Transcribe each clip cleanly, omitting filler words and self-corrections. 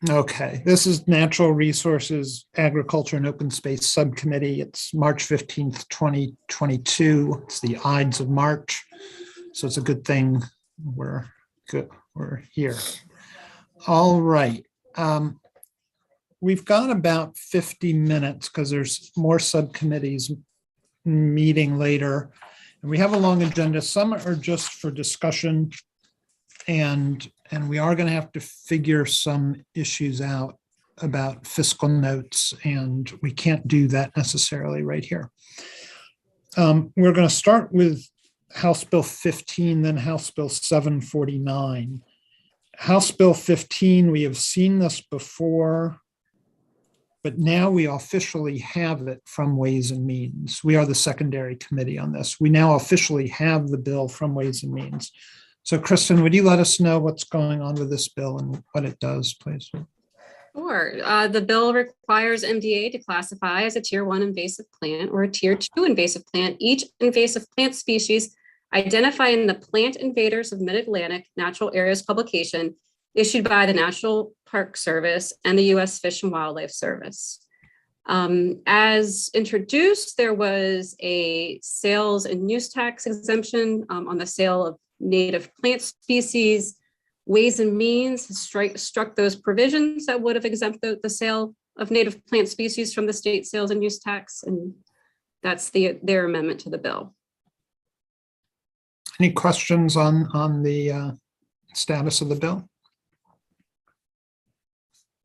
Okay, this is Natural Resources, Agriculture and Open Space Subcommittee. It's March 15th, 2022. It's the Ides of March. So it's a good thing we're here. All right. We've got about 50 minutes because there's more subcommittees meeting later. And we have a long agenda. Some are just for discussion, and we are going to have to figure some issues out about fiscal notes, and we can't do that necessarily right here. We're going to start with House Bill 15, then House Bill 749. House Bill 15, we have seen this before, but now we officially have it from Ways and Means. We are the secondary committee on this. We now officially have the bill from Ways and Means. So Kristen, would you let us know what's going on with this bill and what it does, please? Sure. The bill requires MDA to classify as a Tier 1 invasive plant or a Tier 2 invasive plant each invasive plant species identified in the Plant Invaders of Mid-Atlantic Natural Areas publication issued by the National Park Service and the U.S. Fish and Wildlife Service. As introduced, there was a sales and use tax exemption on the sale of native plant species. Ways and Means has struck those provisions that would have exempted the sale of native plant species from the state sales and use tax, and that's their amendment to the bill. Any questions on the status of the bill?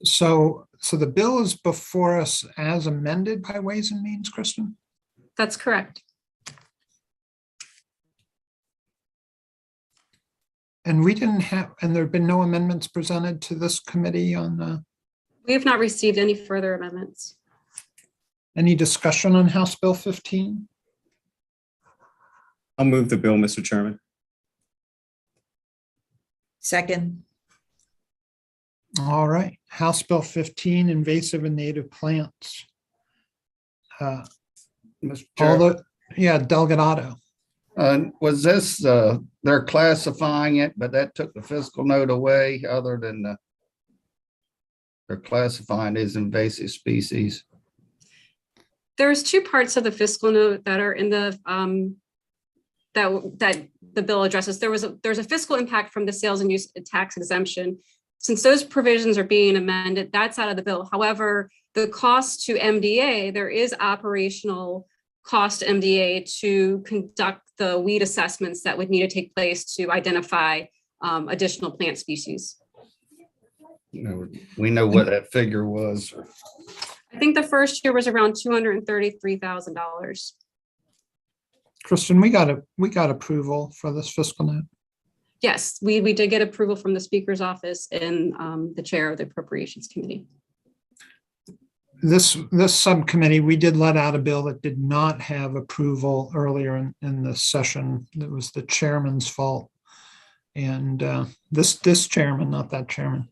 So the bill is before us as amended by Ways and Means, Kristen? That's correct. And we didn't have, and there have been no amendments presented to this committee on We have not received any further amendments. any discussion on House Bill 15? I'll move the bill, Mr. Chairman. Second. All right, House Bill 15, invasive and native plants. Mr. Chair, Delgado. was this, they're classifying it, but that took the fiscal note away other than they're classifying as invasive species? There's two parts of the fiscal note that are in the that the bill addresses. There's a fiscal impact from the sales and use tax exemption. Since those provisions are being amended, that's out of the bill. However, the cost to MDA, there is operational cost to MDA to conduct the weed assessments that would need to take place to identify additional plant species. You know, we know what that figure was. I think the first year was around $233,000. Kristen, we got approval for this fiscal note. Yes, we did get approval from the Speaker's office and the chair of the Appropriations Committee. This subcommittee, we did let out a bill that did not have approval earlier in the session. It was the chairman's fault. And this chairman, not that chairman.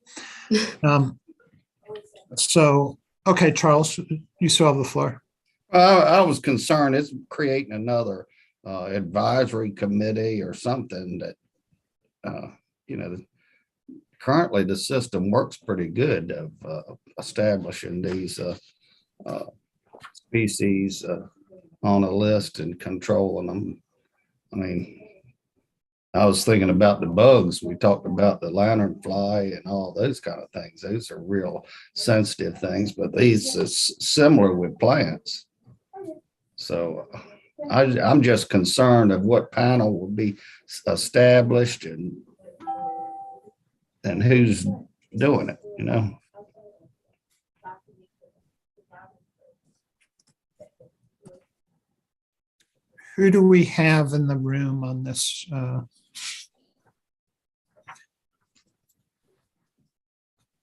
So, okay, Charles, you still have the floor. I was concerned it's creating another advisory committee or something that, you know, currently the system works pretty good of establishing these species on a list and controlling them. I mean, I was thinking about the bugs. We talked about the lanternfly and all those kind of things. Those are real sensitive things, but these is similar with plants. So I'm just concerned of what panel will be established and who's doing it, you know. Who do we have in the room on this?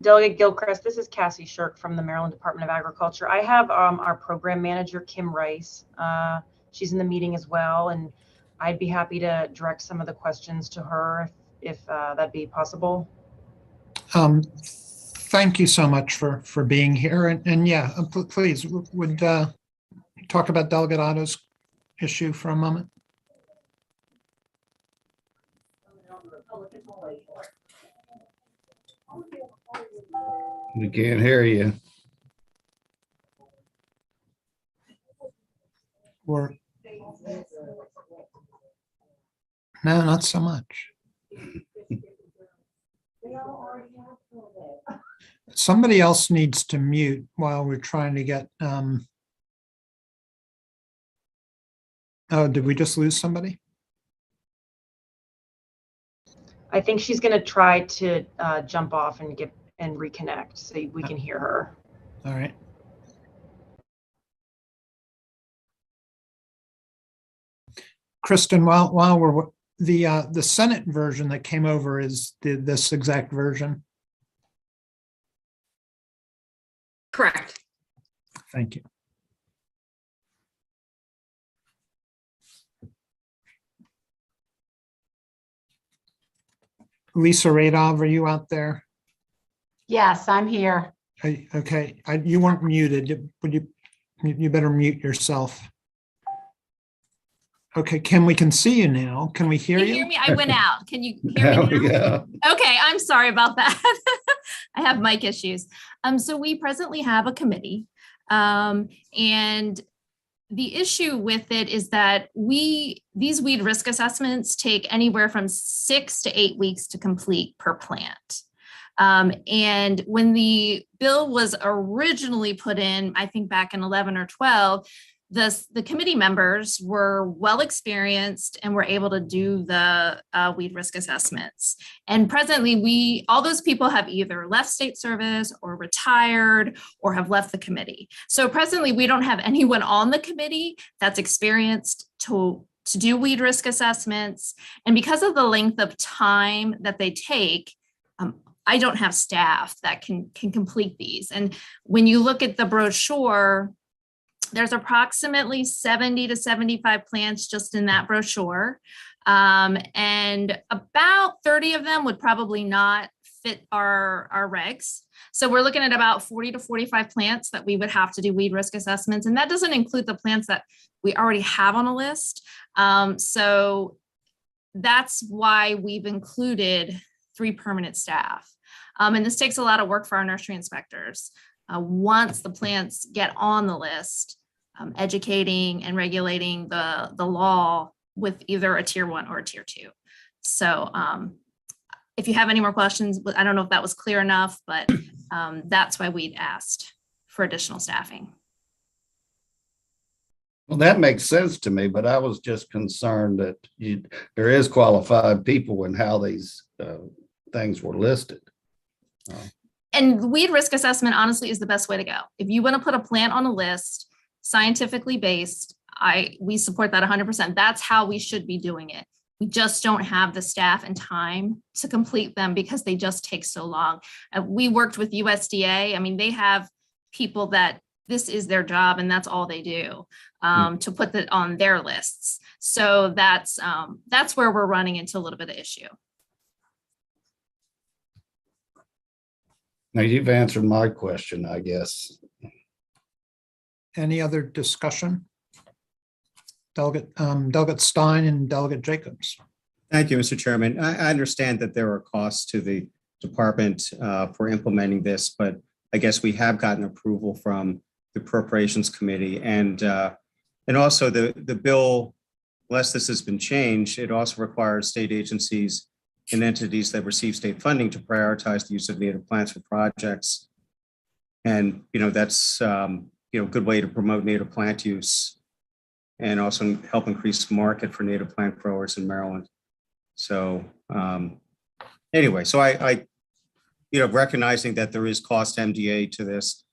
Delegate Gilchrist, this is Cassie Shirk from the Maryland Department of Agriculture. I have our program manager, Kim Rice. She's in the meeting as well, and I'd be happy to direct some of the questions to her if that'd be possible. Thank you so much for being here. And yeah, please, would talk about Delgado's issue for a moment. We can't hear you. Or no, not so much. Somebody else needs to mute while we're trying to get, oh, did we just lose somebody? I think she's going to try to jump off and reconnect so we can hear her. All right. Kristen, while we're the Senate version that came over is this exact version. Correct. Thank you. Lisa Radov, are you out there? Yes, I'm here. Okay, you weren't muted. Would you better mute yourself? Okay, Kim, we can see you now. Can we hear Can you? you hear me? I went out. Can you hear me now? Okay, I'm sorry about that. I have mic issues. So we presently have a committee. And the issue with it is that these weed risk assessments take anywhere from 6 to 8 weeks to complete per plant. And when the bill was originally put in, I think back in 11 or 12, the committee members were well experienced and were able to do the weed risk assessments. And presently, all those people have either left state service or retired or have left the committee. So presently, we don't have anyone on the committee that's experienced to do weed risk assessments. And because of the length of time that they take, I don't have staff that can complete these. And when you look at the brochure, there's approximately 70 to 75 plants just in that brochure. And about 30 of them would probably not fit our regs. So we're looking at about 40 to 45 plants that we would have to do weed risk assessments. And that doesn't include the plants that we already have on a list. So that's why we've included 3 permanent staff. And this takes a lot of work for our nursery inspectors. Once the plants get on the list, educating and regulating the law with either a tier 1 or a tier 2. So if you have any more questions, I don't know if that was clear enough, but that's why we'd asked for additional staffing. Well, that makes sense to me, but I was just concerned that there is qualified people in how these things were listed. And weed risk assessment, honestly, is the best way to go. If you want to put a plant on a list, scientifically based, we support that 100%. That's how we should be doing it. We just don't have the staff and time to complete them because they just take so long. We worked with USDA. I mean, they have people that this is their job and that's all they do to put that on their lists. So that's where we're running into a little bit of issue. Now you've answered my question, I guess. Any other discussion? Delegate Stein and Delegate Jacobs. Thank you, Mr. Chairman. I understand that there are costs to the department for implementing this, but I guess we have gotten approval from the Appropriations Committee, and also the bill, unless this has been changed, it also requires state agencies and entities that receive state funding to prioritize the use of native plants for projects. And that's a good way to promote native plant use and also help increase the market for native plant growers in Maryland. So anyway, so I recognizing that there is cost MDA to this,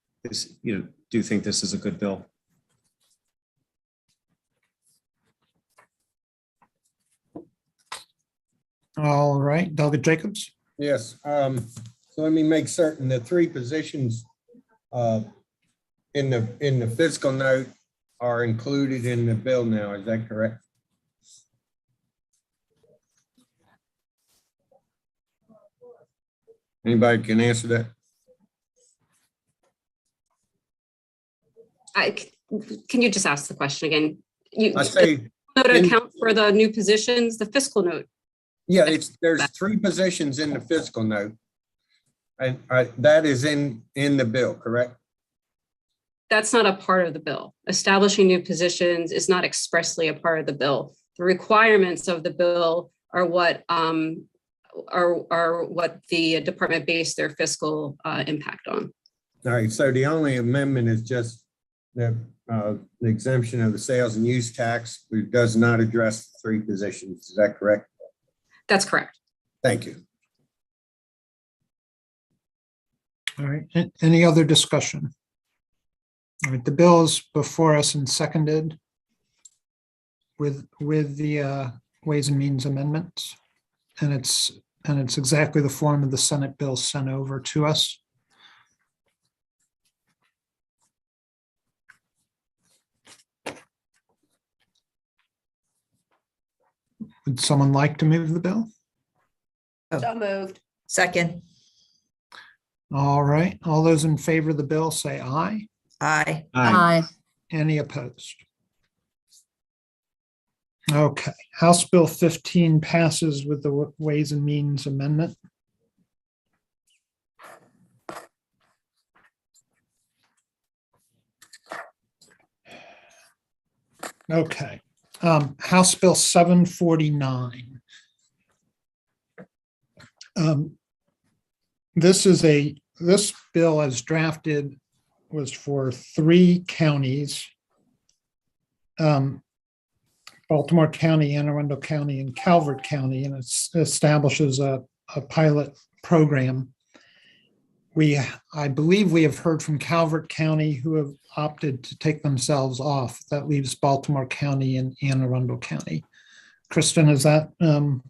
do think this is a good bill. All right, Delegate Jacobs. Yes, so let me make certain the 3 positions in the fiscal note are included in the bill now. Is that correct? Anybody can answer that? Can you just ask the question again? I say note account for the new positions, the fiscal note. yeah, there's 3 positions in the fiscal note. And that is in the bill, correct? That's not a part of the bill. Establishing new positions is not expressly a part of the bill. The requirements of the bill are what the department based their fiscal impact on. All right, so the only amendment is just the exemption of the sales and use tax, which does not address the 3 positions. Is that correct? That's correct. Thank you. All right, any other discussion? All right, the bill is before us and seconded with the Ways and Means amendments. And it's exactly the form of the Senate bill sent over to us. Would someone like to move the bill? So moved. Second. All right, all those in favor of the bill say aye. Aye. Aye. Any opposed? Okay, House Bill 15 passes with the Ways and Means Amendment. Okay, House Bill 749. This bill as drafted was for 3 counties. Baltimore County, Anne Arundel County, and Calvert County, and it establishes a pilot program. I believe we have heard from Calvert County who have opted to take themselves off. That leaves Baltimore County and Anne Arundel County. Kristen, is that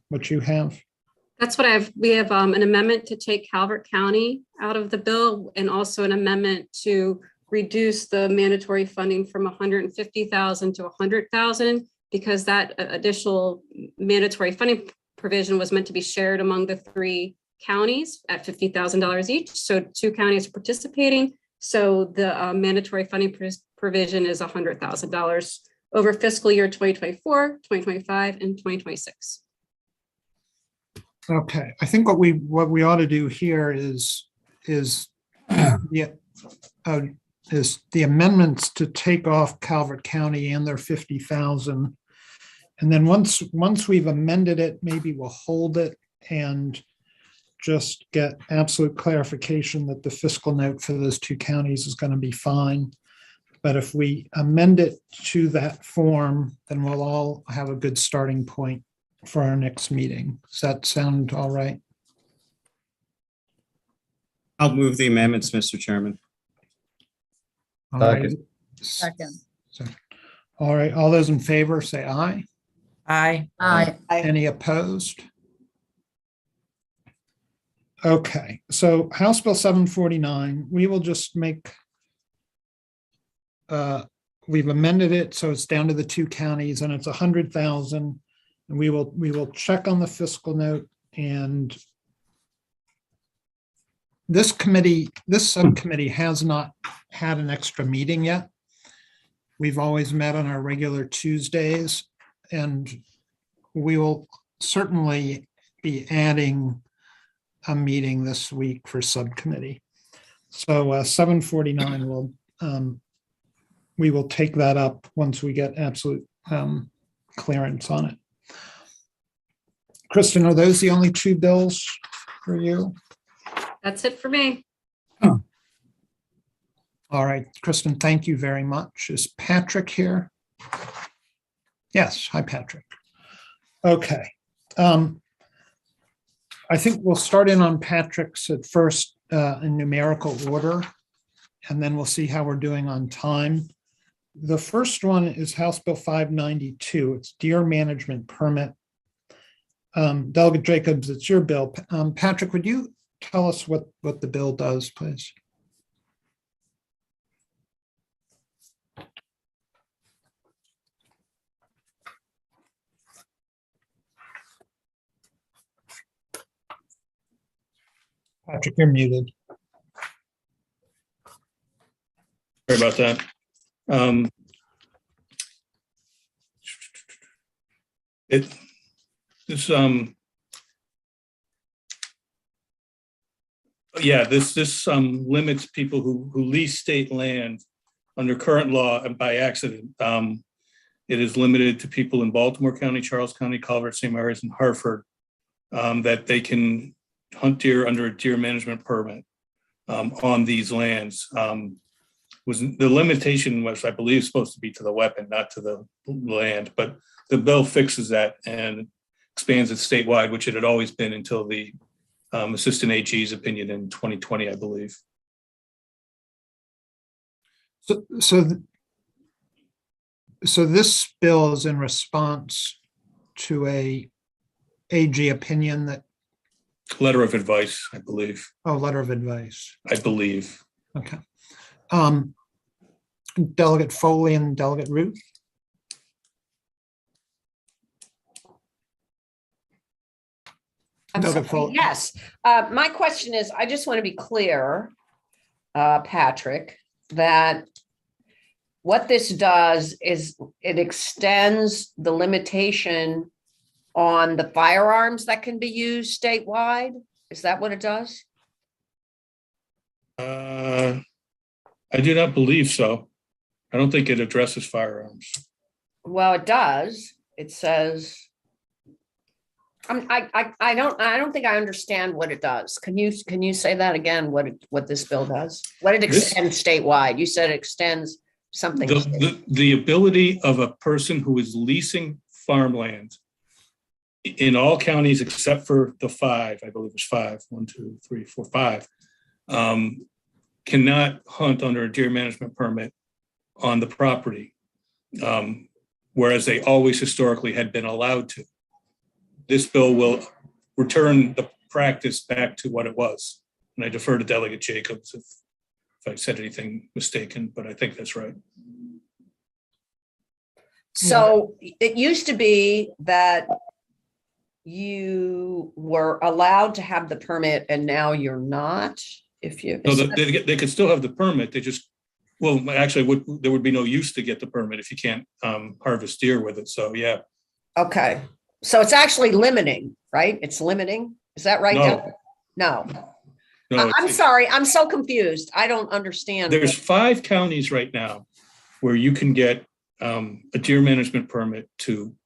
what you have? That's what we have an amendment to take Calvert County out of the bill and also an amendment to reduce the mandatory funding from 150,000 to 100,000 because that additional mandatory funding provision was meant to be shared among the 3 counties at $50,000 each. So 2 counties are participating. So the mandatory funding provision is $100,000 over fiscal year 2024, 2025, and 2026. Okay, I think what we ought to do here is the amendments to take off Calvert County and their 50,000. And then once we've amended it, maybe we'll hold it and just get absolute clarification that the fiscal note for those 2 counties is going to be fine. But if we amend it to that form, then we'll all have a good starting point for our next meeting. Does that sound all right? I'll move the amendments, Mr. Chairman. All right. Second. All right, all those in favor say aye. Aye. Aye. Any opposed? Okay, so House Bill 749, we will just make, we've amended it, so it's down to the 2 counties and it's 100,000. And we will check on the fiscal note, and this subcommittee has not had an extra meeting yet. We've always met on our regular Tuesdays, and we will certainly be adding a meeting this week for subcommittee. So 749 we will take that up once we get absolute clearance on it. Kristen, are those the only 2 bills for you? That's it for me. All right, Kristen, thank you very much. Is Patrick here? Yes, hi, Patrick. Okay. I think we'll start in on Patrick's at first in numerical order, and then we'll see how we're doing on time. The first one is House Bill 592. It's deer management permit. Delegate Jacobs, it's your bill. Patrick, would you tell us what the bill does, please? Patrick, you're muted. Sorry about that. Yeah, this limits people who lease state land under current law and by accident. It is limited to people in Baltimore County, Charles County, Colbert, St. Mary's, and Hartford, that they can hunt deer under a deer management permit on these lands. Was the limitation was, I believe, supposed to be to the weapon, not to the land, but the bill fixes that and expands it statewide, which it had always been until the Assistant AG's opinion in 2020, I believe. So this bill is in response to a AG opinion that, Letter of advice, I believe. oh, letter of advice. I believe. Okay. Delegate Foley and Delegate Ruth. I'm Delegate sorry. Foley. Yes, my question is, I just want to be clear, Patrick, that what this does is it extends the limitation on the firearms that can be used statewide. Is that what it does? I do not believe so. I don't think it addresses firearms. Well, it does. It says, I don't think I understand what it does. Can you say that again? What this bill does? What it extends statewide? You said it extends something. The ability of a person who is leasing farmland in all counties except for the 5, I believe it's 5, 1, 2, 3, 4, 5, cannot hunt under a deer management permit on the property, whereas they always historically had been allowed to. This bill will return the practice back to what it was. And I defer to Delegate Jacobs if I said anything mistaken, but I think that's right. So it used to be that you were allowed to have the permit and now you're not? If you No, they could still have the permit. They just, well, actually, there would be no use to get the permit if you can't harvest deer with it. So, yeah. Okay. So it's actually limiting, right? It's limiting. Is that right? No. No. I'm sorry. I'm so confused. I don't understand. There's 5 counties right now where you can get a deer management permit to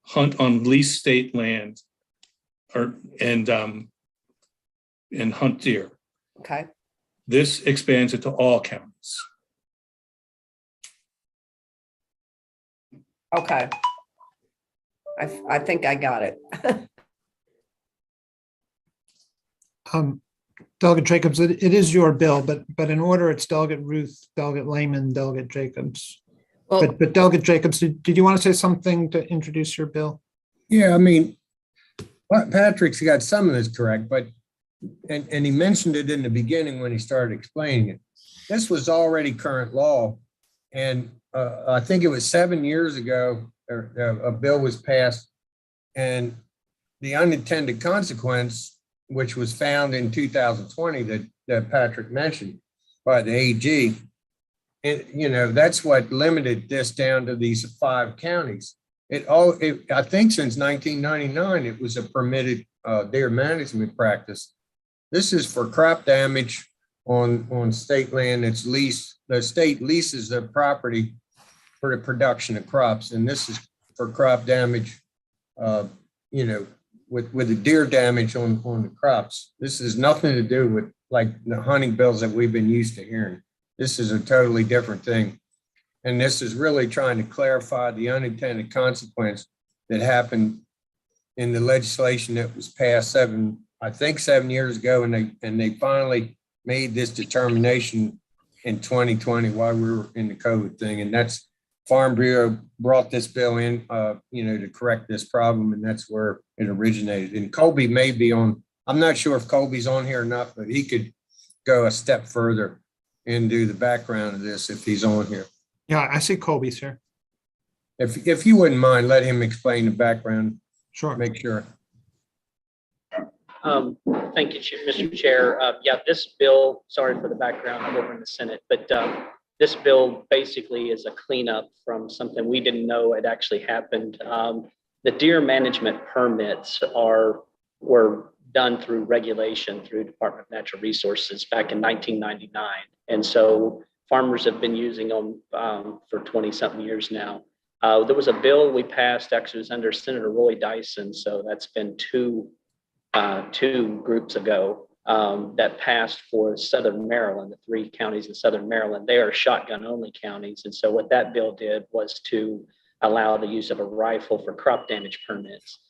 hunt on leased state land and hunt deer. Okay. This expands it to all counties. Okay. I think I got it. Delegate Jacobs, it is your bill, but in order, it's Delegate Ruth, Delegate Lehman, Delegate Jacobs. Well, But Delegate Jacobs, did you want to say something to introduce your bill? Yeah, I mean, Patrick's got some of this correct, but, and he mentioned it in the beginning when he started explaining it. This was already current law. And I think it was 7 years ago, a bill was passed, and the unintended consequence, which was found in 2020 that Patrick mentioned by the AG, and that's what limited this down to these 5 counties. I think since 1999, it was a permitted deer management practice. This is for crop damage on state land that's leased. The state leases the property for the production of crops, and this is for crop damage, with the deer damage on the crops. This has nothing to do with like the hunting bills that we've been used to hearing. This is a totally different thing. And this is really trying to clarify the unintended consequence that happened in the legislation that was passed 7 years ago. And they finally made this determination in 2020 while we were in the COVID thing. And that's Farm Bureau brought this bill in, to correct this problem. And that's where it originated. And Colby may be on, I'm not sure if Colby's on here or not, but he could go a step further and do the background of this if he's on here. Yeah, I see Colby's here. If you wouldn't mind, let him explain the background. Sure. Make sure. Thank you, Mr. Chair. This bill, sorry for the background, I'm over in the Senate, but this bill basically is a cleanup from something we didn't know had actually happened. The deer management permits were done through regulation through Department of Natural Resources back in 1999. And so farmers have been using them for 20 something years now. There was a bill we passed, actually it was under Senator Roy Dyson. So that's been two groups ago that passed for Southern Maryland, the 3 counties in Southern Maryland. They are shotgun only counties. And so what that bill did was to allow the use of a rifle for crop damage permits.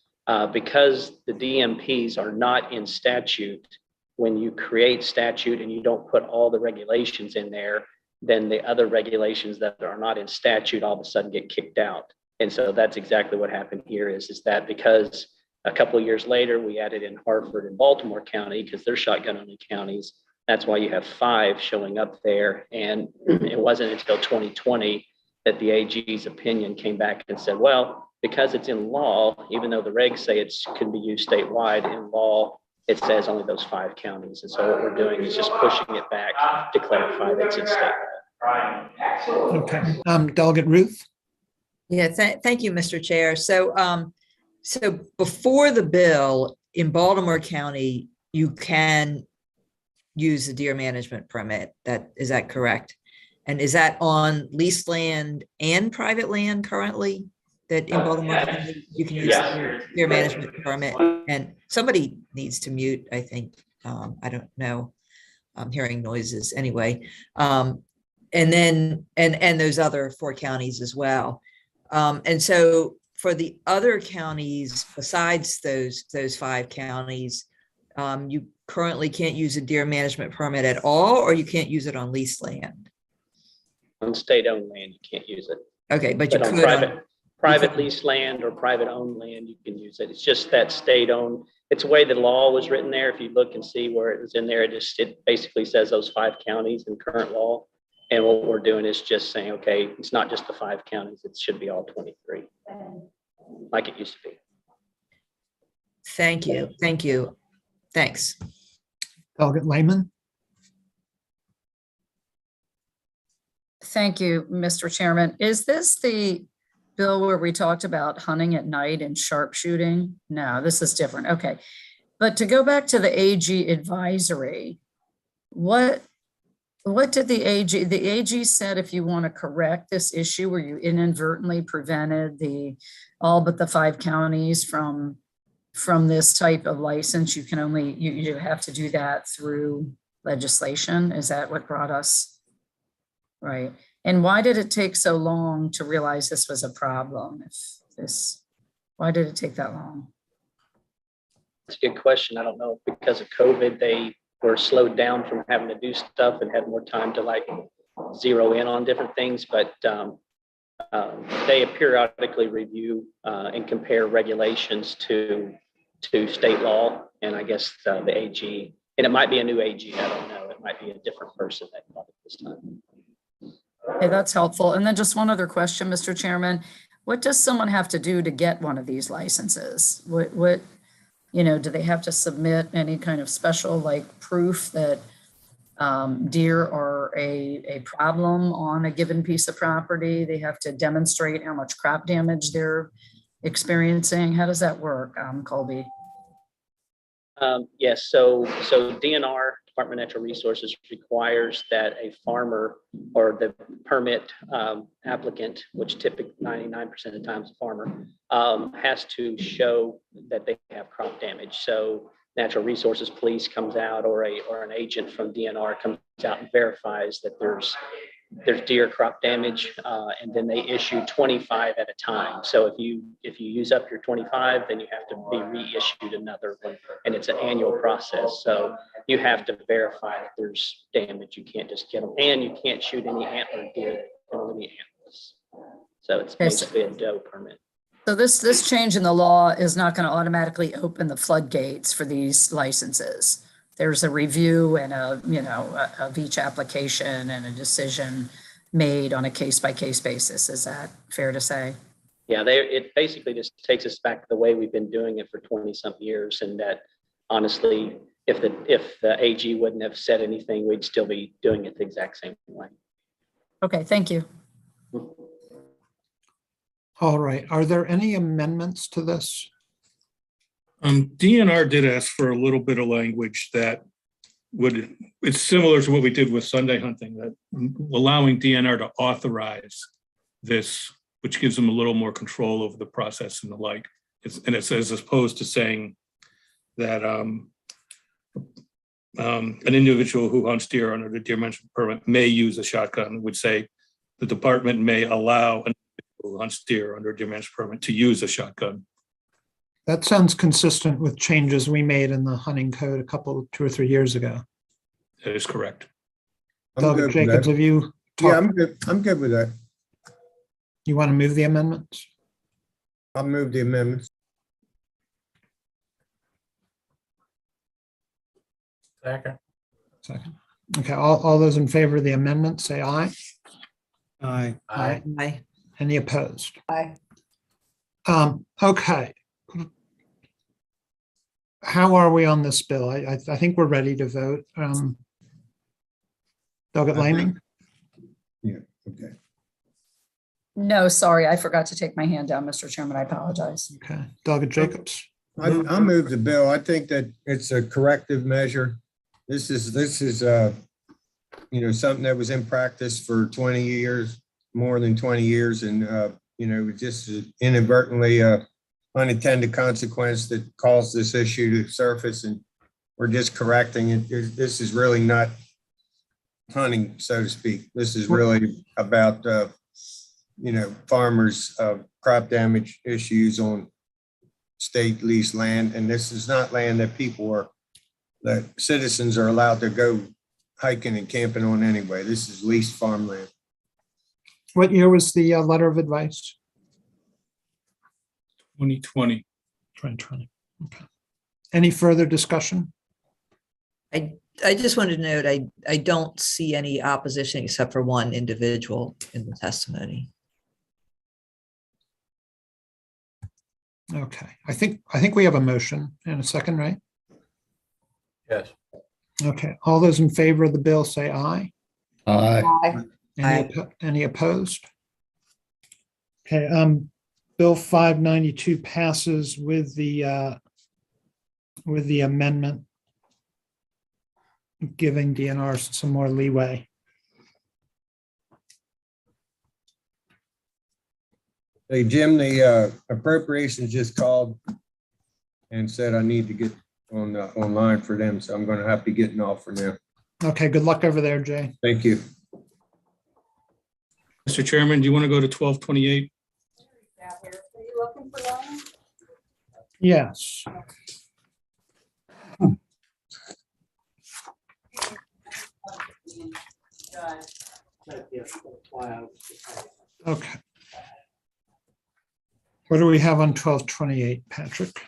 Because the DMPs are not in statute, when you create statute and you don't put all the regulations in there, then the other regulations that are not in statute all of a sudden get kicked out. And so that's exactly what happened here is that because a couple of years later, we added in Harford and Baltimore County because they're shotgun only counties. That's why you have 5 showing up there. And it wasn't until 2020 that the AG's opinion came back and said, well, because it's in law, even though the regs say it can be used statewide, in law, it says only those 5 counties. And so what we're doing is just pushing it back to clarify that it's in state law. Okay. Delegate Ruth? Yeah, thank you, Mr. Chair. So, so before the bill in Baltimore County, you can use the deer management permit. Is that correct? And is that on leased land and private land currently? That in Baltimore County, you can use the deer management permit? And somebody needs to mute, I think. I don't know. I'm hearing noises anyway. And then, and those other 4 counties as well. And so for the other counties, besides those 5 counties, you currently can't use a deer management permit at all, or you can't use it on leased land? On state-owned land, you can't use it. Okay, but you on could private leased land or private owned land, you can use it. It's just that state-owned. It's the way the law was written there. If you look and see where it was in there, it basically says those 5 counties in current law. And what we're doing is just saying, okay, it's not just the 5 counties. It should be all 23, like it used to be. Thank you. Thank you. Thanks. Delegate Lehman? Thank you, Mr. Chairman. Is this the bill where we talked about hunting at night and sharpshooting? No, this is different. Okay. But to go back to the AG advisory, what did the AG said if you want to correct this issue where you inadvertently prevented all but the 5 counties from this type of license, you can only, you have to do that through legislation. Is that what brought us? Right. And why did it take so long to realize this was a problem? Why did it take that long? That's a good question. I don't know. Because of COVID, they were slowed down from having to do stuff and had more time to like zero in on different things. But they periodically review and compare regulations to state law. And I guess the AG, and it might be a new AG, I don't know. It might be a different person that got it this time. Okay, that's helpful. And then just one other question, Mr. Chairman. What does someone have to do to get one of these licenses? What do they have to submit any kind of special like proof that deer are a problem on a given piece of property? They have to demonstrate how much crop damage they're experiencing. How does that work, Colby? Yes, so DNR, Department of Natural Resources, requires that a farmer or the permit applicant, which typically 99% of the time is a farmer, has to show that they have crop damage. So Natural Resources Police comes out, or an agent from DNR comes out and verifies that there's deer crop damage, and then they issue 25 at a time. So if you use up your 25, then you have to be reissued another one, and it's an annual process. So you have to verify that there's damage. You can't just get them, and you can't shoot any antler deer, only antlers. So it's basically a doe permit. So this change in the law is not going to automatically open the floodgates for these licenses. There's a review and of each application and a decision made on a case-by-case basis. Is that fair to say? Yeah, it basically just takes us back to the way we've been doing it for 20-some years, and that honestly, if the AG wouldn't have said anything, we'd still be doing it the exact same way. Okay, thank you. All right. Are there any amendments to this? DNR did ask for a little bit of language that it's similar to what we did with Sunday hunting, that allowing DNR to authorize this, which gives them a little more control over the process and the like. And it says, as opposed to saying that an individual who hunts deer under the deer management permit may use a shotgun, would say the department may allow an individual who hunts deer under a deer management permit to use a shotgun. That sounds consistent with changes we made in the hunting code 2 or 3 years ago. That is correct. I'm Doug good with Jacobs, that. have you Yeah, talked? I'm good with that. You want to move the amendments? I'll move the amendments. Second. Okay, all those in favor of the amendment, say aye. Aye. Aye. Any opposed? Aye. Okay. How are we on this bill? I think we're ready to vote. Doggett Laming? Yeah, okay. No, sorry, I forgot to take my hand down, Mr. Chairman. I apologize. Okay. Doggett Jacobs? I'll move the bill. I think that it's a corrective measure. This is something that was in practice for 20 years, more than 20 years. And, just inadvertently unintended consequence that caused this issue to surface. And we're just correcting it. This is really not hunting, so to speak. This is really about, farmers' crop damage issues on state leased land. And this is not land that citizens are allowed to go hiking and camping on anyway. This is leased farmland. What year was the letter of advice? 2020. 2020. Okay. Any further discussion? I just wanted to note, I don't see any opposition except for one individual in the testimony. Okay. I think we have a motion and a second, right? Yes. Okay. All those in favor of the bill say aye. Aye. Any opposed? Okay. Bill 592 passes with the amendment giving DNR some more leeway. Hey, Jim, the appropriations just called and said I need to get online for them. So I'm going to have to get off for now. Okay. Good luck over there, Jay. Thank you. Mr. Chairman, do you want to go to 1228? Yes. Okay. What do we have on 1228, Patrick?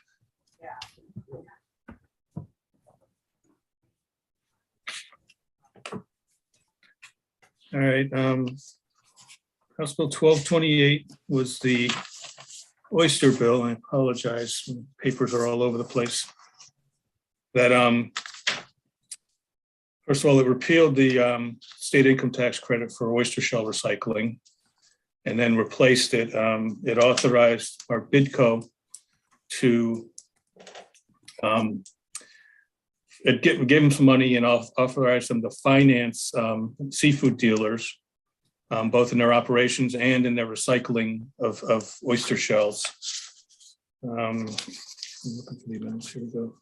All right. House Bill 1228 was the oyster bill. I apologize. Papers are all over the place. That first of all, it repealed the state income tax credit for oyster shell recycling, and then replaced it. It authorized our BIDCO to it gave them some money and authorized them to finance seafood dealers, both in their operations and in their recycling of oyster shells. I'm looking for the amendments. Here we go.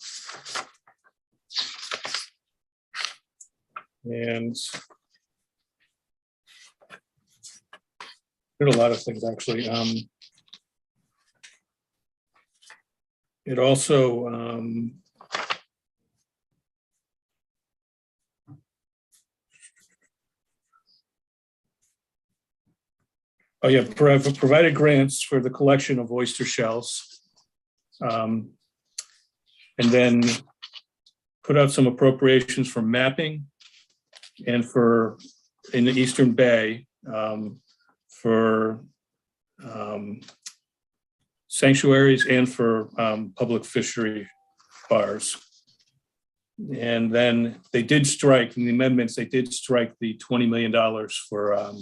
And there's a lot of things actually. It also provided grants for the collection of oyster shells, and then put out some appropriations for mapping and for in the Eastern Bay for sanctuaries and for public fishery bars. And then they did strike in the amendments, they did strike the $20 million for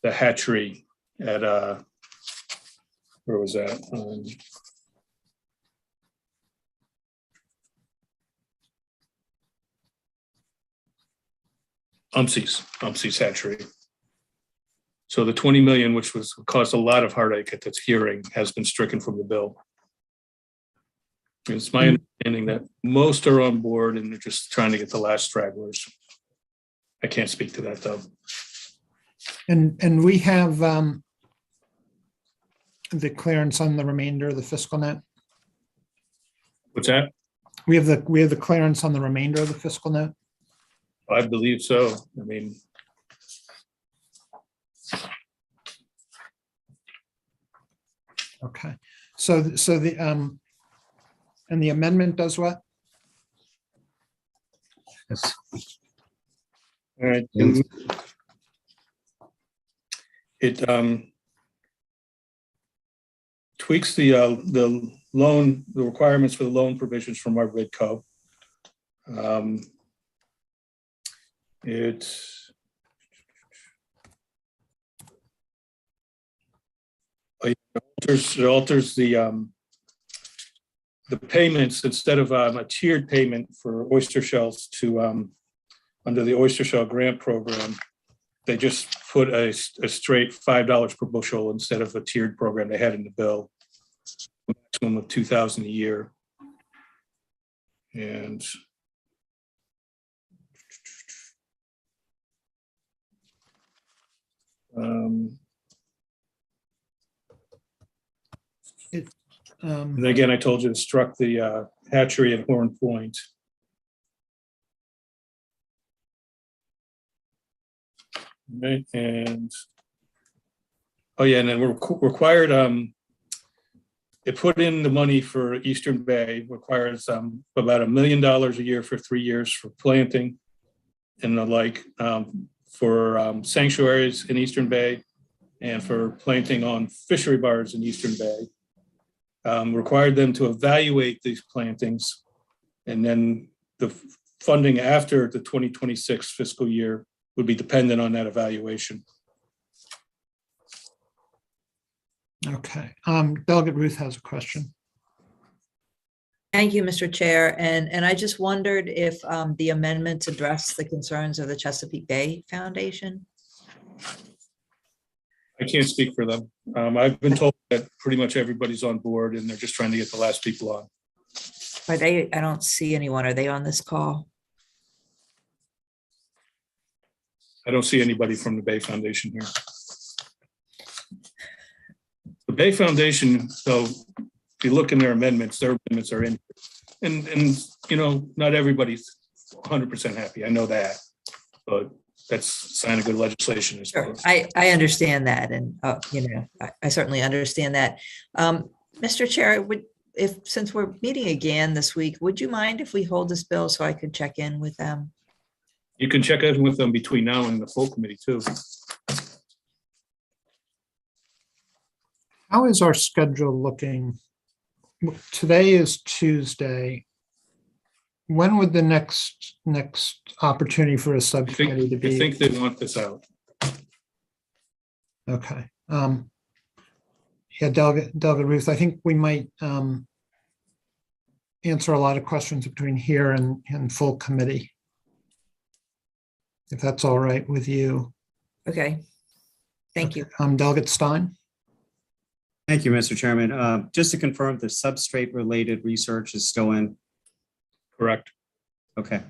the hatchery at where was that? UMSI's hatchery. So the 20 million, which caused a lot of heartache at this hearing, has been stricken from the bill. It's my understanding that most are on board and they're just trying to get the last stragglers. I can't speak to that though. And we have the clearance on the remainder of the fiscal net. What's that? We have the clearance on the remainder of the fiscal net. I believe so. I mean, Okay. So the and the amendment does what? Yes. all right. It tweaks the loan, the requirements for the loan provisions from our bid co. It alters the payments. Instead of a tiered payment for oyster shells to under the oyster shell grant program, they just put a straight $5 per bushel instead of a tiered program they had in the bill, a maximum of $2,000 a year. And and again, I told you to struck the hatchery at Horn Point. Right, and oh yeah, and then we're required. It put in the money for Eastern Bay, requires about $1 million a year for 3 years for planting and the like, for sanctuaries in Eastern Bay and for planting on fishery bars in Eastern Bay. Required them to evaluate these plantings, and then the funding after the 2026 fiscal year would be dependent on that evaluation. Okay. Delegate Ruth has a question. Thank you, Mr. Chair. And I just wondered if the amendments address the concerns of the Chesapeake Bay Foundation. I can't speak for them. I've been told that pretty much everybody's on board and they're just trying to get the last people on. Are they, I don't see anyone. Are they on this call? I don't see anybody from the Bay Foundation here. The Bay Foundation, so if you look in their amendments are in. And you know, not everybody's 100% happy. I know that, but that's a sign of good legislation. I Sure. suppose. I understand that. And, you know, I certainly understand that. Mr. Chair, since we're meeting again this week, would you mind if we hold this bill so I could check in with them? You can check in with them between now and the full committee too. How is our schedule looking? Today is Tuesday. When would the next opportunity for a subcommittee to be? I think they want this out. Okay. Yeah, Delegate Ruth, I think we might answer a lot of questions between here and full committee, if that's all right with you. Okay. Thank you. Delegate Stein. Thank you, Mr. Chairman. Just to confirm, the substrate related research is still in? Correct. Okay.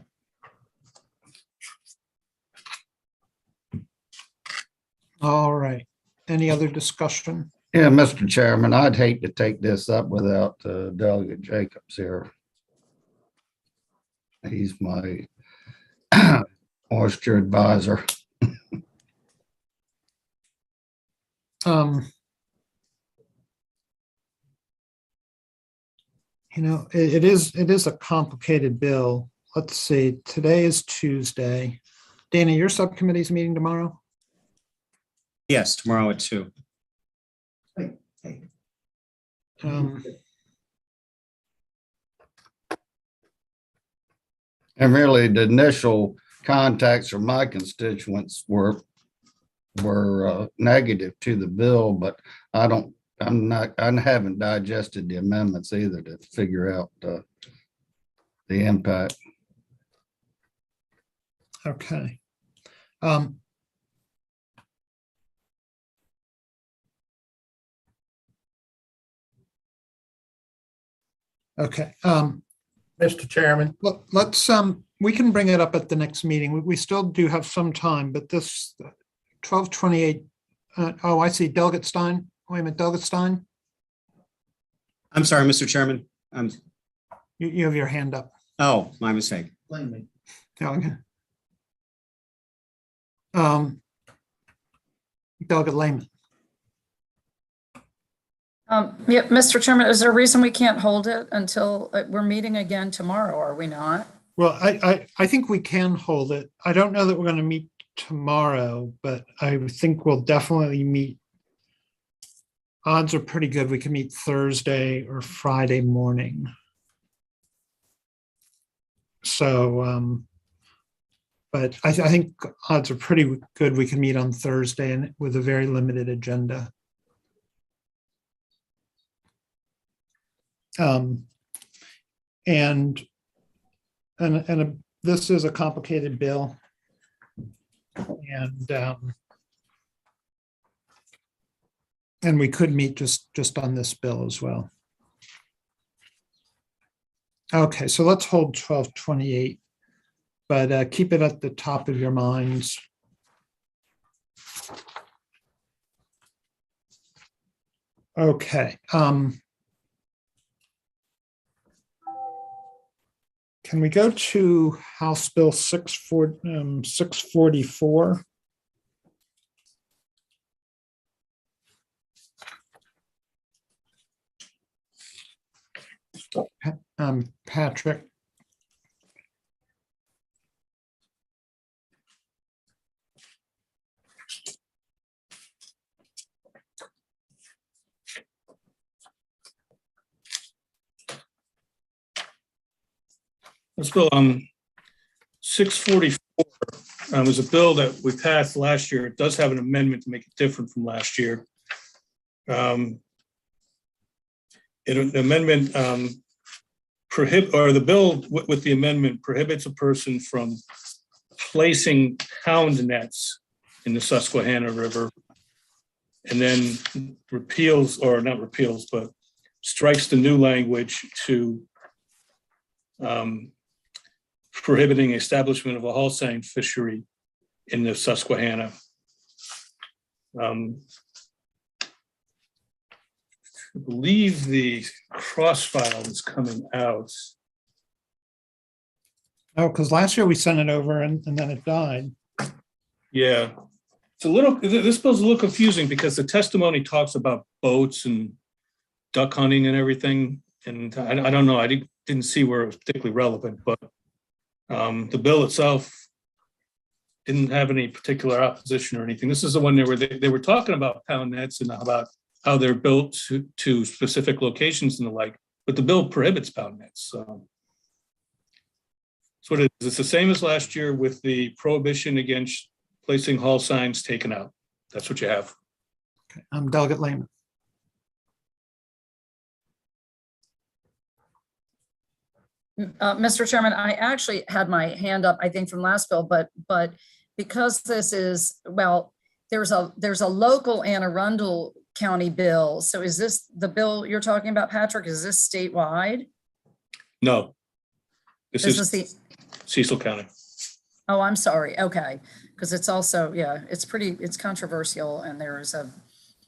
All right. Any other discussion? Yeah, Mr. Chairman, I'd hate to take this up without Delegate Jacobs here. He's my moisture advisor. You know, it is a complicated bill. Let's see, today is Tuesday. Dana, your subcommittee's meeting tomorrow? Yes, tomorrow at 2. And really, the initial contacts from my constituents were negative to the bill, but I haven't digested the amendments either to figure out the impact. Okay. Um, Okay, Mr. Chairman, let's, we can bring it up at the next meeting. We still do have some time, but this 12:28, oh, I see Delegate Stein. Wait a minute, Delegate Stein, I'm sorry, Mr. Chairman. you have your hand up. Oh, my mistake. Okay. Delegate Lehman. Yeah, Mr. Chairman, is there a reason we can't hold it until we're meeting again tomorrow? Are we not? Well, I think we can hold it. I don't know that we're going to meet tomorrow, but I think we'll definitely meet. Odds are pretty good. We can meet Thursday or Friday morning. So, but I think odds are pretty good we can meet on Thursday and with a very limited agenda. And this is a complicated bill, and we could meet just on this bill as well. Okay, so let's hold 12:28, but keep it at the top of your minds. Okay. Can we go to House Bill 644? Patrick. Let's go. 644 was a bill that we passed last year. It does have an amendment to make it different from last year. The amendment the bill with the amendment prohibits a person from placing hound nets in the Susquehanna River, and then repeals, or not repeals, but strikes the new language to prohibiting establishment of a hull seine fishery in the Susquehanna. I believe the cross file is coming out. Oh, because last year we sent it over and then it died. Yeah, it's a little, this bill's a little confusing because the testimony talks about boats and duck hunting and everything. And I don't know, I didn't see where it was particularly relevant, but the bill itself didn't have any particular opposition or anything. This is the one where they were talking about pound nets and about how they're built to specific locations and the like, but the bill prohibits pound nets. So that's what it is. It's the same as last year with the prohibition against placing hull signs taken out. That's what you have. Okay. Delegate Lehman. Mr. Chairman, I actually had my hand up, I think from last bill, but because this is, well, there's a local Anne Arundel County bill. So is this the bill you're talking about, Patrick? Is this statewide? No, this is the Cecil County. Oh, I'm sorry. Okay. Because it's also, yeah, it's controversial and there is a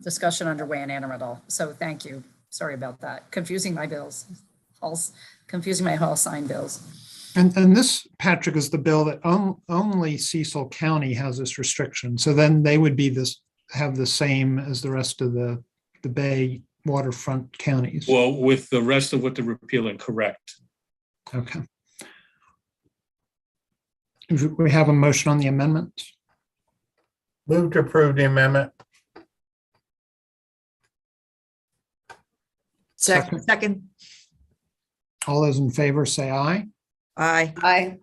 discussion underway in Anne Arundel. So thank you. Sorry about that. Confusing my bills. Confusing my hull sign bills. And this, Patrick, is the bill that only Cecil County has this restriction. So then they would be have the same as the rest of the Bay waterfront counties. Well, with the rest of what they're repealing, correct. Okay. We have a motion on the amendment. move to approve the amendment. Second. All those in favor say aye. Aye. Aye.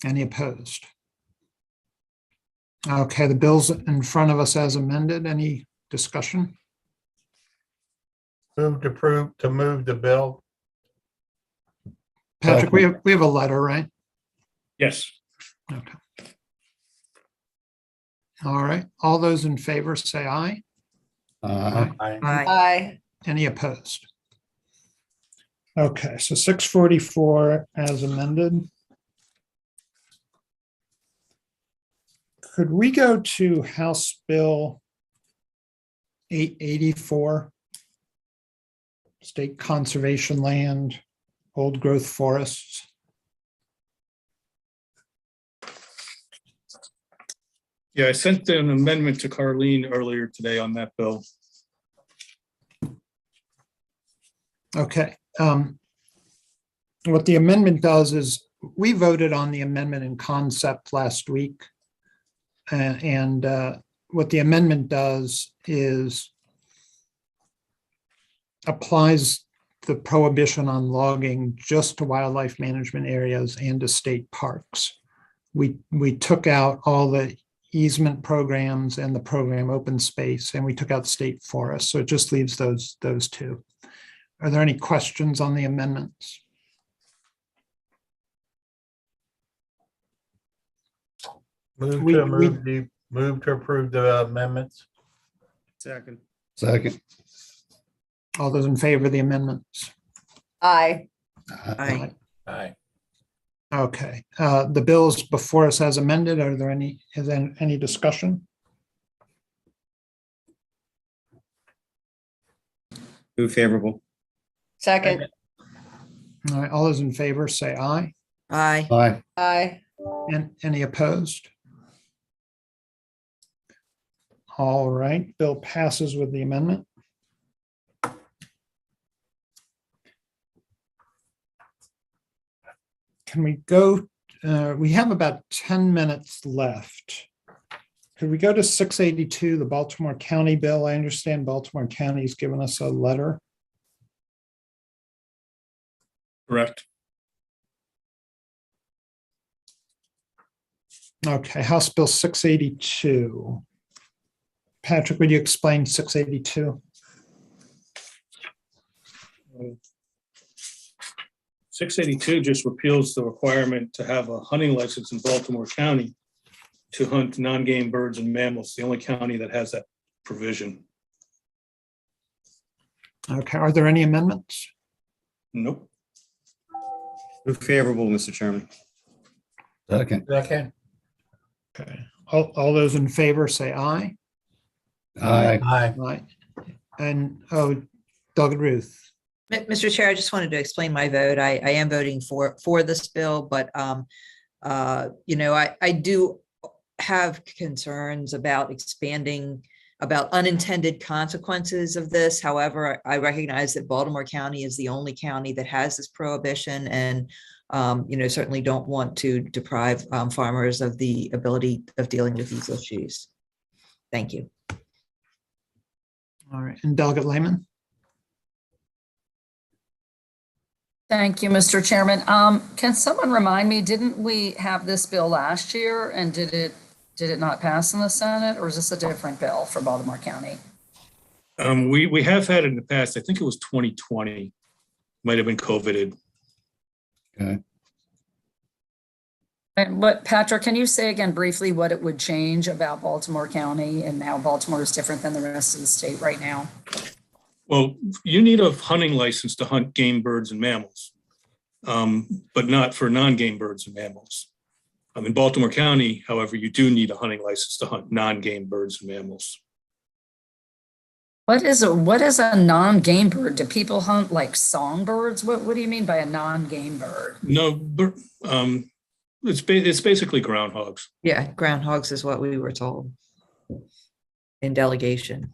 Any opposed? Okay, the bill's in front of us as amended. Any discussion? Move to approve, to move the bill. Patrick, we have a letter, right? Yes. Okay. All right, all those in favor say aye. Aye. Aye. Aye. Any opposed? Okay, so 644 as amended. Could we go to House Bill 884? State conservation land, old growth forests. Yeah, I sent an amendment to Carleen earlier today on that bill. Okay. What the amendment does is we voted on the amendment in concept last week. And what the amendment does is applies the prohibition on logging just to wildlife management areas and to state parks. We took out all the easement programs and the program open space, and we took out state forests. So it just leaves those two. Are there any questions on the amendments? Move We- to we- move to approve the amendments. Second. Second. All those in favor of the amendments? Aye. Aye. Aye. Okay, the bills before us as amended, is there any discussion? Move favorable. Second. All right, all those in favor say aye. Aye. Aye. Aye. And any opposed? All right, bill passes with the amendment. Can we go, we have about 10 minutes left. Could we go to 682, the Baltimore County bill? I understand Baltimore County's given us a letter. Correct. Okay, House Bill 682. Patrick, would you explain 682? 682 just repeals the requirement to have a hunting license in Baltimore County to hunt non-game birds and mammals, the only county that has that provision. Okay, are there any amendments? Nope. Move favorable, Mr. Chairman. Second. Second. Okay, all those in favor say aye. Aye. Aye. Aye. And, Doug and Ruth. Mr. Chair, I just wanted to explain my vote. I am voting for this bill, but I do have concerns about expanding, about unintended consequences of this. However, I recognize that Baltimore County is the only county that has this prohibition, and certainly don't want to deprive farmers of the ability of dealing with these issues. Thank you. All right, and Delegate Lehman. Thank you, Mr. Chairman. Can someone remind me, didn't we have this bill last year, and did it not pass in the Senate, or is this a different bill for Baltimore County? We have had it in the past. I think it was 2020. Might have been COVIDed. Okay. And what, Patrick, can you say again briefly what it would change about Baltimore County and how Baltimore is different than the rest of the state right now? Well, you need a hunting license to hunt game birds and mammals, but not for non-game birds and mammals. In Baltimore County, however, you do need a hunting license to hunt non-game birds and mammals. What is a non-game bird? Do people hunt like songbirds? What do you mean by a non-game bird? No, it's basically groundhogs. Yeah, groundhogs is what we were told in delegation.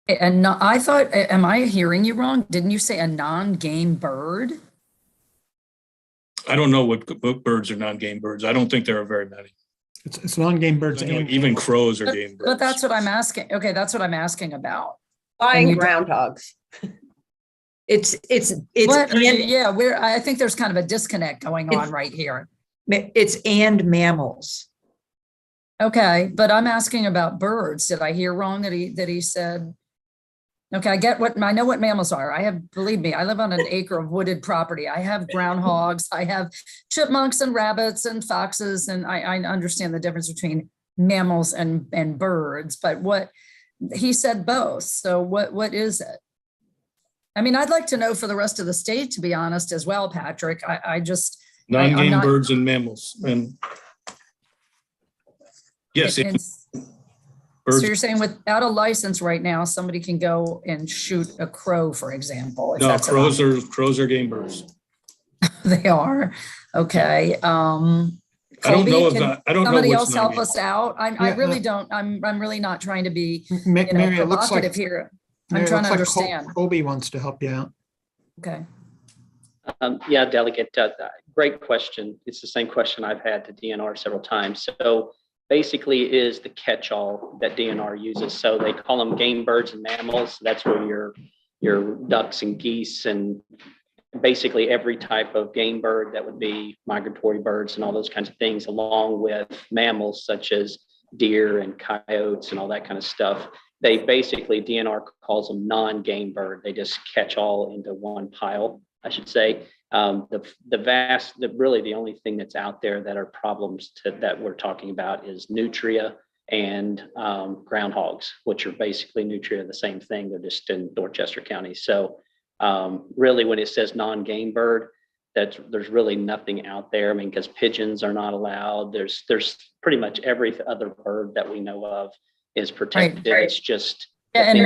And I thought, am I hearing you wrong? Didn't you say a non-game bird? I don't know what birds are non-game birds. I don't think there are very many. It's non-game birds. And Even crows are game birds. But that's what I'm asking. Okay, that's what I'm asking about. Buying And you- groundhogs. It's I think there's kind of a disconnect going on right here. It's and mammals. Okay, but I'm asking about birds. Did I hear wrong that he said? Okay, I know what mammals are. Believe me, I live on an acre of wooded property. I have groundhogs, I have chipmunks and rabbits and foxes, and I understand the difference between mammals and birds, but what, he said both. So what is it? I mean, I'd like to know for the rest of the state, to be honest, as well, Patrick. I'm Non-game not- birds and mammals. And yes, And so birds. you're saying without a license right now, somebody can go and shoot a crow, for example? If No, that's crows are game birds. They are. Okay. I don't know if Colby, that, I don't know somebody what's else help non-game. us out? I Yeah, really don't. I'm really not trying to be, Mary, it looks provocative like, here. Mary, I'm it trying to looks like understand. Colby wants to help you out. Okay. Yeah, Delegate, great question. It's the same question I've had to DNR several times. So basically it is the catch-all that DNR uses. So they call them game birds and mammals. That's where your ducks and geese and basically every type of game bird that would be migratory birds and all those kinds of things, along with mammals such as deer and coyotes and all that kind of stuff. They basically, DNR calls them non-game bird. They just catch all into one pile, I should say. Really the only thing that's out there that are problems that we're talking about is nutria and groundhogs, which are basically nutria, the same thing. They're just in Dorchester County. So really when it says non-game bird, there's really nothing out there. I mean, because pigeons are not allowed. There's pretty much every other bird that we know of is protected. Right. It's just And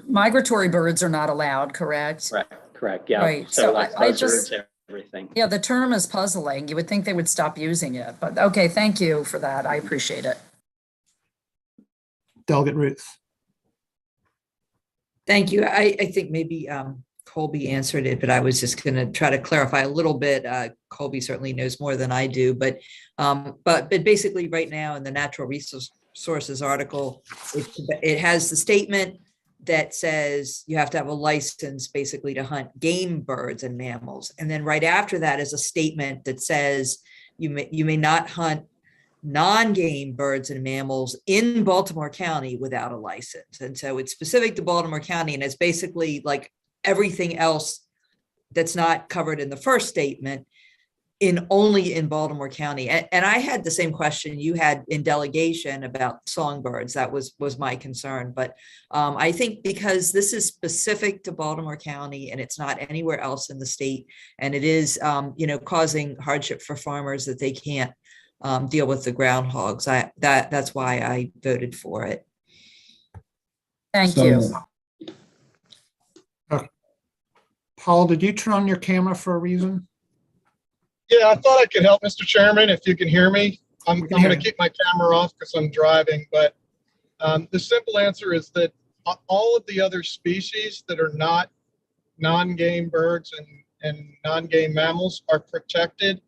migratory birds are not allowed, correct? correct. Yeah. Right. So So like I buzzards, just, everything. yeah, the term is puzzling. You would think they would stop using it, but okay, thank you for that. I appreciate it. Delegate Ruth. Thank you. I think maybe Colby answered it, but I was just going to try to clarify a little bit. Colby certainly knows more than I do, but basically right now in the natural resources article, it has the statement that says you have to have a license basically to hunt game birds and mammals. And then right after that is a statement that says you may not hunt non-game birds and mammals in Baltimore County without a license. And so it's specific to Baltimore County, and it's basically like everything else that's not covered in the first statement only in Baltimore County. And I had the same question you had in delegation about songbirds. That was my concern. But I think because this is specific to Baltimore County and it's not anywhere else in the state, and it is causing hardship for farmers that they can't deal with the groundhogs. That's why I voted for it. Thank you. Paul, did you turn on your camera for a reason? Yeah, I thought I could help, Mr. Chairman, if you can hear me. I'm can hear going to you. keep my camera off because I'm driving, but the simple answer is that all of the other species that are not non-game birds and non-game mammals are protected,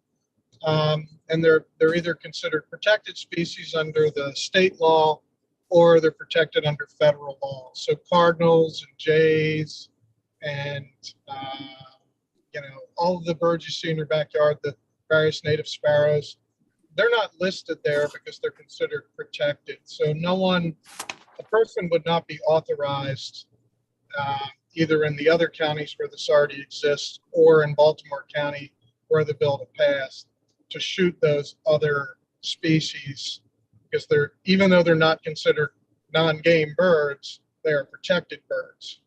and they're either considered protected species under the state law or they're protected under federal law. So cardinals and jays and all of the birds you see in your backyard, the various native sparrows, they're not listed there because they're considered protected. So a person would not be authorized either in the other counties where this already exists or in Baltimore County where the bill passed to shoot those other species, because even though they're not considered non-game birds, they are protected birds.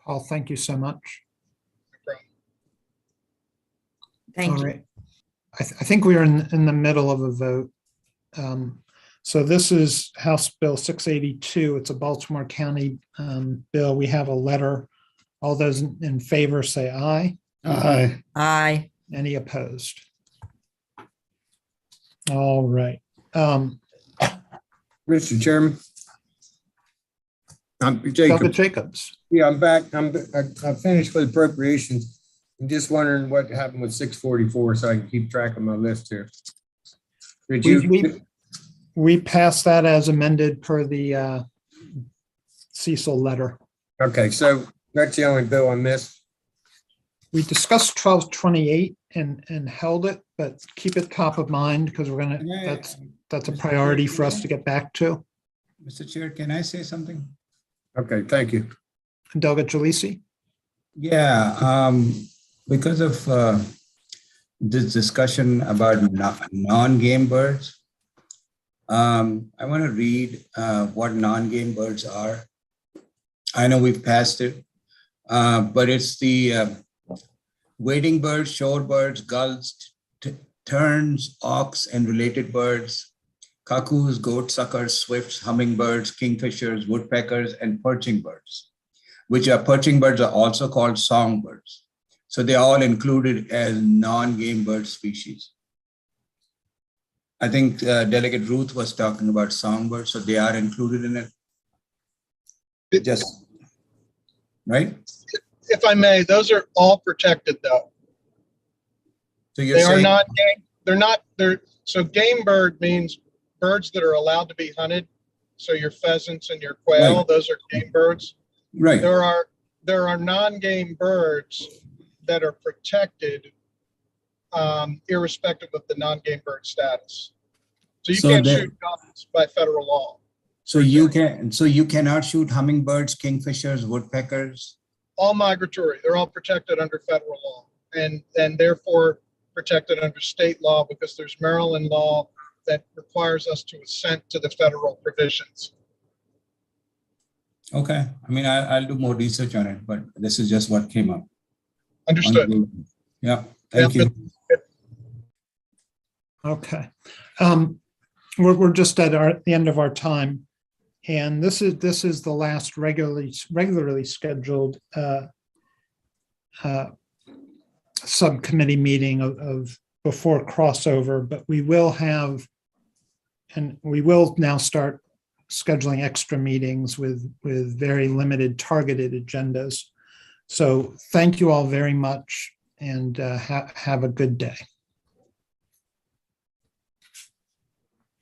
Paul, thank you so much. No problem. Thank All you. right. I think we are in the middle of a vote. So this is House Bill 682. It's a Baltimore County bill. We have a letter. All those in favor say aye. Aye. Aye. Any opposed? All right. Mr. Chairman. I'm Delegate Jacob. Jacobs. Yeah, I'm back. I finished with appropriations. I'm just wondering what happened with 644 so I can keep track of my list here. Did you? We passed that as amended per the Cecil letter. Okay, so that's the only bill I missed. We discussed 1228 and held it, but keep it top of mind because that's a priority for us to get back to. Mr. Chair, can I say something? Okay, thank you. Delegate Jalisi. Yeah, because of this discussion about non-game birds. I want to read what non-game birds are. I know we've passed it, but it's the wading birds, shorebirds, gulls, terns, auks, and related birds, cuckoos, goatsuckers, swifts, hummingbirds, kingfishers, woodpeckers, and perching birds, perching birds are also called songbirds. So they're all included as non-game bird species. I think Delegate Ruth was talking about songbirds, so they are included in it. Just, right? If I may, those are all protected though. So you're They are saying, not game, so game bird means birds that are allowed to be hunted. So your pheasants and your quail, Right. those are game birds. right, There are non-game birds that are protected irrespective of the non-game bird status. So you So can't there- shoot guns by federal law. so you cannot shoot hummingbirds, kingfishers, woodpeckers. All migratory, they're all protected under federal law and therefore protected under state law because there's Maryland law that requires us to assent to the federal provisions. Okay, I mean, I'll do more research on it, but this is just what came up. Understood. Yeah, thank you. Okay. We're just at the end of our time. And this is the last regularly scheduled subcommittee meeting of before crossover, but we will now start scheduling extra meetings with very limited targeted agendas. So thank you all very much and have a good day.